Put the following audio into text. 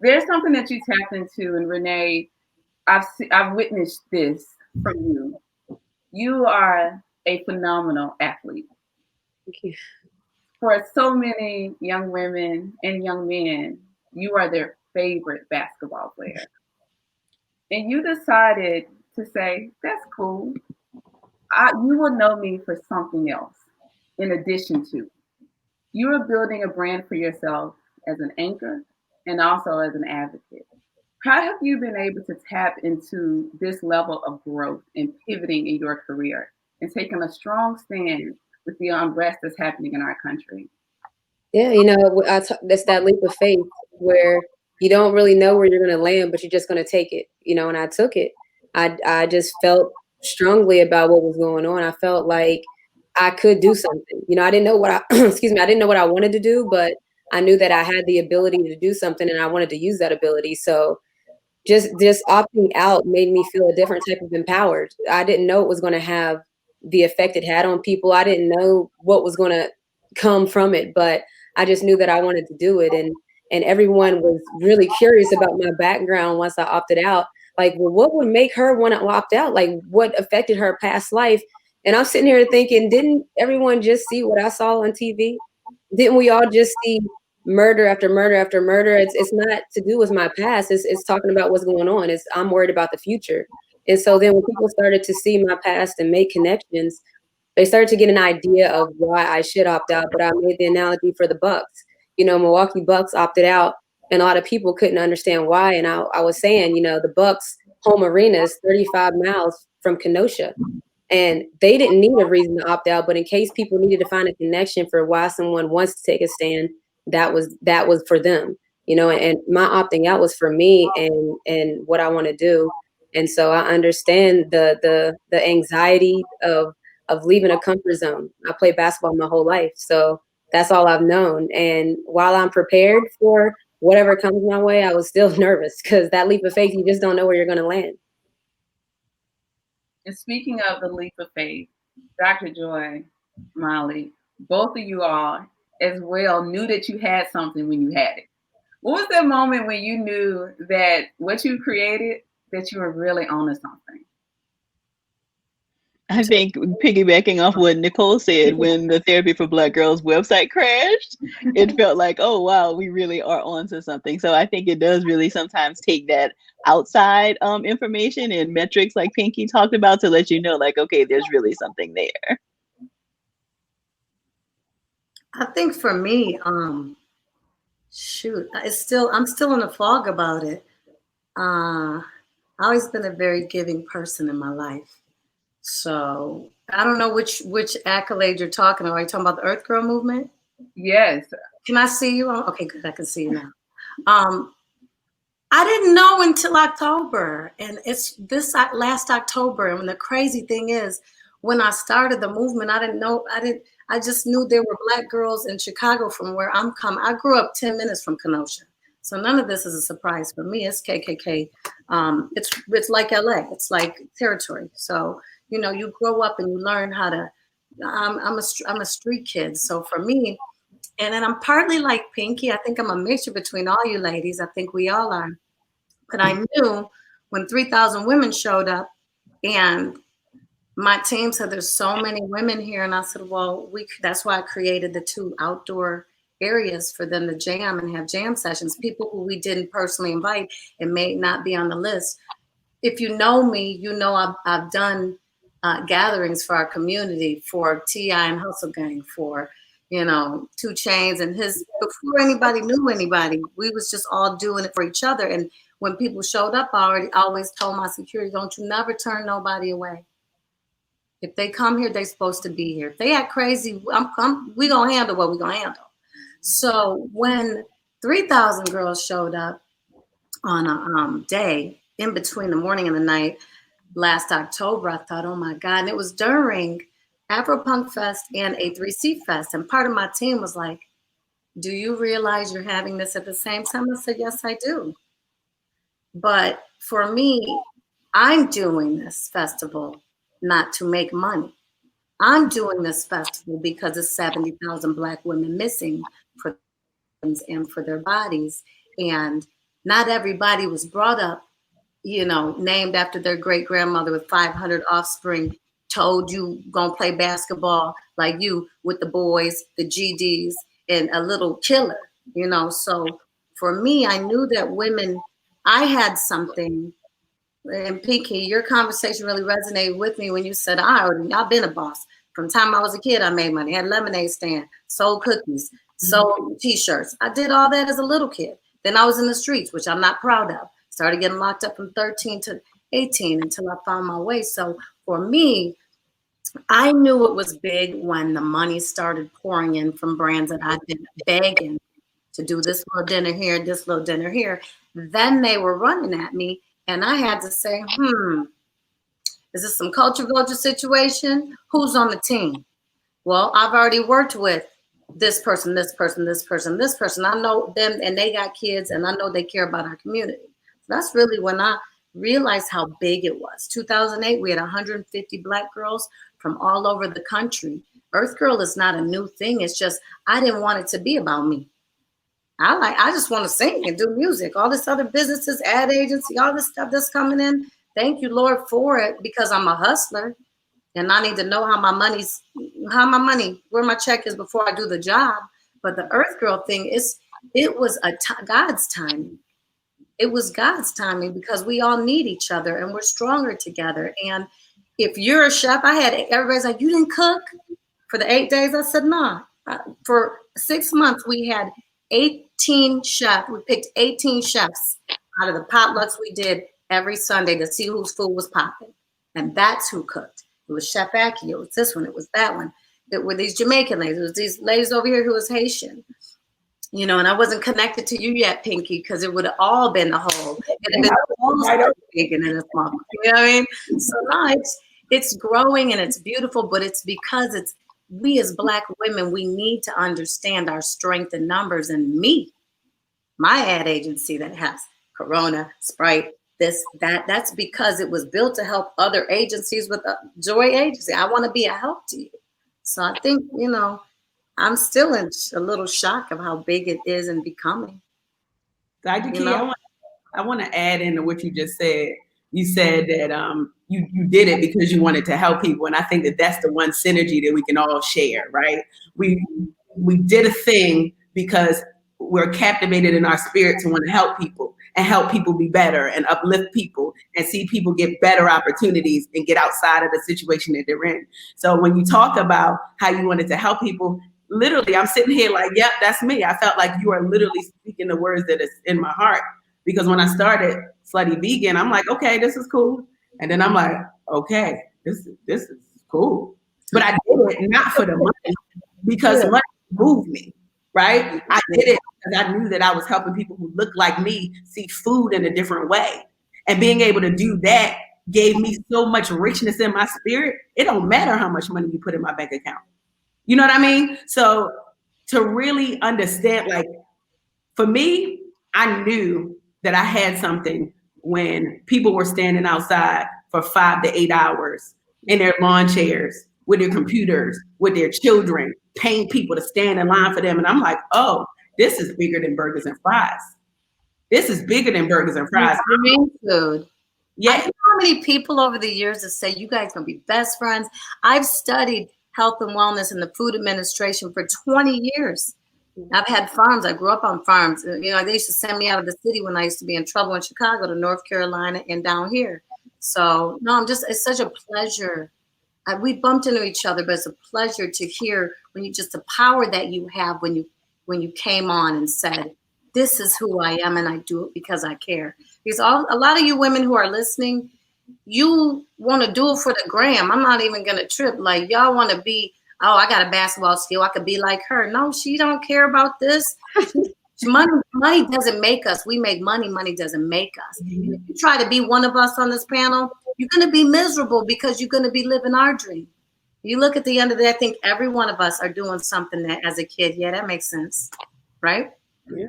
there's something that you tapped into, and Renee, I've witnessed this from you. You are a phenomenal athlete. Thank you. For so many young women and young men, you are their favorite basketball player. And you decided to say, that's cool. You will know me for something else in addition to. You are building a brand for yourself as an anchor and also as an advocate. How have you been able to tap into this level of growth and pivoting in your career and taking a strong stand with the unrest that's happening in our country? Yeah, that's that leap of faith where you don't really know where you're going to land, but you're just going to take it, and I took it. I just felt strongly about what was going on. I felt like I could do something. I didn't know what excuse me, I didn't know what I wanted to do, but I knew that I had the ability to do something and I wanted to use that ability. So just opting out made me feel a different type of empowered. I didn't know it was going to have the effect it had on people. I didn't know what was going to come from it, but I just knew that I wanted to do it. And everyone was really curious about my background once I opted out. Like, well, what would make her want to opt out? Like, what affected her past life? And I'm sitting here thinking, didn't everyone just see what I saw on TV? Didn't we all just see murder after murder after murder? It's not to do with my past. It's talking about what's going on. I'm worried about the future. And so then when people started to see my past and make connections, they started to get an idea of why I should opt out. But I made the analogy for the Bucks. Milwaukee Bucks opted out, and a lot of people couldn't understand why. And I was saying, the Bucks home arena is 35 miles from Kenosha. And they didn't need a reason to opt out, but in case people needed to find a connection for why someone wants to take a stand, that was for them, and my opting out was for me and what I want to do. And so I understand the anxiety of leaving a comfort zone. I played basketball my whole life, so that's all I've known. And while I'm prepared for whatever comes my way, I was still nervous because that leap of faith, you just don't know where you're going to land. And speaking of the leap of faith, Dr. Joy, Molly, both of you all as well knew that you had something when you had it. What was that moment when you knew that what you created, that you were really onto something? I think piggybacking off what Nicole said, when the Therapy for Black Girls website crashed, it felt like, oh, wow, we really are onto something. So I think it does really sometimes take that outside information and metrics like Pinky talked about to let you know, like, okay, there's really something there. I think for me, I'm still in a fog about it. I've always been a very giving person in my life. So I don't know which accolade you're talking about. Are you talking about the Earth Girl movement? Yes. Can I see you? Okay, good. I can see you now. I didn't know until October, and it's this last October. And the crazy thing is, when I started the movement, I didn't know. I just knew there were Black girls in Chicago from where I'm coming. I grew up 10 minutes from Kenosha, so none of this is a surprise for me. It's KKK. It's like LA. It's like territory. So you grow up and you learn how to. I'm a street kid, so for me. And then I'm partly like Pinky. I think I'm a mixture between all you ladies. I think we all are. But I knew when 3,000 women showed up and my team said, there's so many women here. And I said, well, that's why I created the 2 outdoor areas for them to jam and have jam sessions. People who we didn't personally invite and may not be on the list. If you know me, you know I've done gatherings for our community, for T.I. and Hustle Gang, for 2 Chainz and his, before anybody knew anybody, we was just all doing it for each other. And when people showed up, I always told my security, don't you never turn nobody away. If they come here, they're supposed to be here. If they act crazy, we gonna handle what we gonna handle. So when 3,000 girls showed up on a day in between the morning and the night last October, I thought, oh my God. And it was during Afropunk Fest and A3C Fest. And part of my team was like, do you realize you're having this at the same time? I said, yes, I do. But for me, I'm doing this festival not to make money. I'm doing this festival because of 70,000 Black women missing for and for their bodies. And not everybody was brought up, named after their great grandmother with 500 offspring, told you gonna play basketball like you with the boys, the GDs, and a little killer, So for me, I knew that women, I had something. And Pinky, your conversation really resonated with me when you said, I've been a boss. From the time I was a kid, I made money, had a lemonade stand, sold cookies, sold t-shirts. I did all that as a little kid. Then I was in the streets, which I'm not proud of. Started getting locked up from 13 to 18 until I found my way. So for me, I knew it was big when the money started pouring in from brands that I've been begging to do this little dinner here, this little dinner here. Then they were running at me, and I had to say, is this some culture vulture situation? Who's on the team? Well, I've already worked with this person, this person, this person, this person. I know them, and they got kids, and I know they care about our community. So that's really when I realized how big it was. 2008, we had 150 Black girls from all over the country. Earth Girl is not a new thing. It's just I didn't want it to be about me. I just want to sing and do music. All this other businesses, ad agency, all this stuff that's coming in. Thank you, Lord, for it, because I'm a hustler and I need to know where my check is before I do the job. But the Earth Girl thing it was God's timing. It was God's timing because we all need each other and we're stronger together. And if you're a chef, everybody's like, you didn't cook for the 8 days? I said, nah. For 6 months, we had 18 chefs. We picked 18 chefs out of the potlucks we did every Sunday to see whose food was popping. And that's who cooked. It was Chef Aki. It was this one. It was that one. It were these Jamaican ladies. It was these ladies over here who was Haitian. And I wasn't connected to you yet, Pinky, because it would have all been the whole. It would have been all bacon in a small. You know what I mean? So no, it's growing and it's beautiful, but it's because we as Black women, we need to understand our strength in numbers. And my ad agency that has Corona, Sprite, that's because it was built to help other agencies with Joy Agency. I want to be a help to you. So I think, I'm still in a little shock of how big it is and becoming. Dr. Key, I want to add into what you just said. You said that you did it because you wanted to help people, and I think that that's the one synergy that we can all share, right? We did a thing because we're captivated in our spirit to want to help people and help people be better and uplift people and see people get better opportunities and get outside of the situation that they're in. So when you talk about how you wanted to help people, literally, I'm sitting here like, yep, that's me. I felt like you are literally speaking the words that is in my heart. Because when I started Slutty Vegan, I'm like, okay, this is cool. And then I'm like, okay, this is cool. But I did it not for the money, because money moved me, right? I did it because I knew that I was helping people who look like me see food in a different way. And being able to do that gave me so much richness in my spirit. It don't matter how much money you put in my bank account. You know what I mean? So to really understand, like, for me, I knew that I had something when people were standing outside for 5 to 8 hours in their lawn chairs with their computers, with their children, paying people to stand in line for them. And I'm like, oh, this is bigger than burgers and fries. This is bigger than burgers and fries. Food. Yeah. I know how many people over the years have said, you guys gonna be best friends. I've studied health and wellness in the food administration for 20 years. I've had farms. I grew up on farms. They used to send me out of the city when I used to be in trouble in Chicago to North Carolina and down here. So no, it's such a pleasure. We bumped into each other, but it's a pleasure to hear the power that you have when you came on and said, this is who I am and I do it because I care. Because a lot of you women who are listening, you want to do it for the gram. I'm not even going to trip. Like, y'all want to be, oh, I got a basketball skill. I could be like her. No, she don't care about this. Money doesn't make us. We make money. Money doesn't make us. Mm-hmm. If you try to be one of us on this panel, you're going to be miserable because you're going to be living our dream. You look at the end of the day, I think every one of us are doing something that as a kid, yeah, that makes sense. Right? Yeah.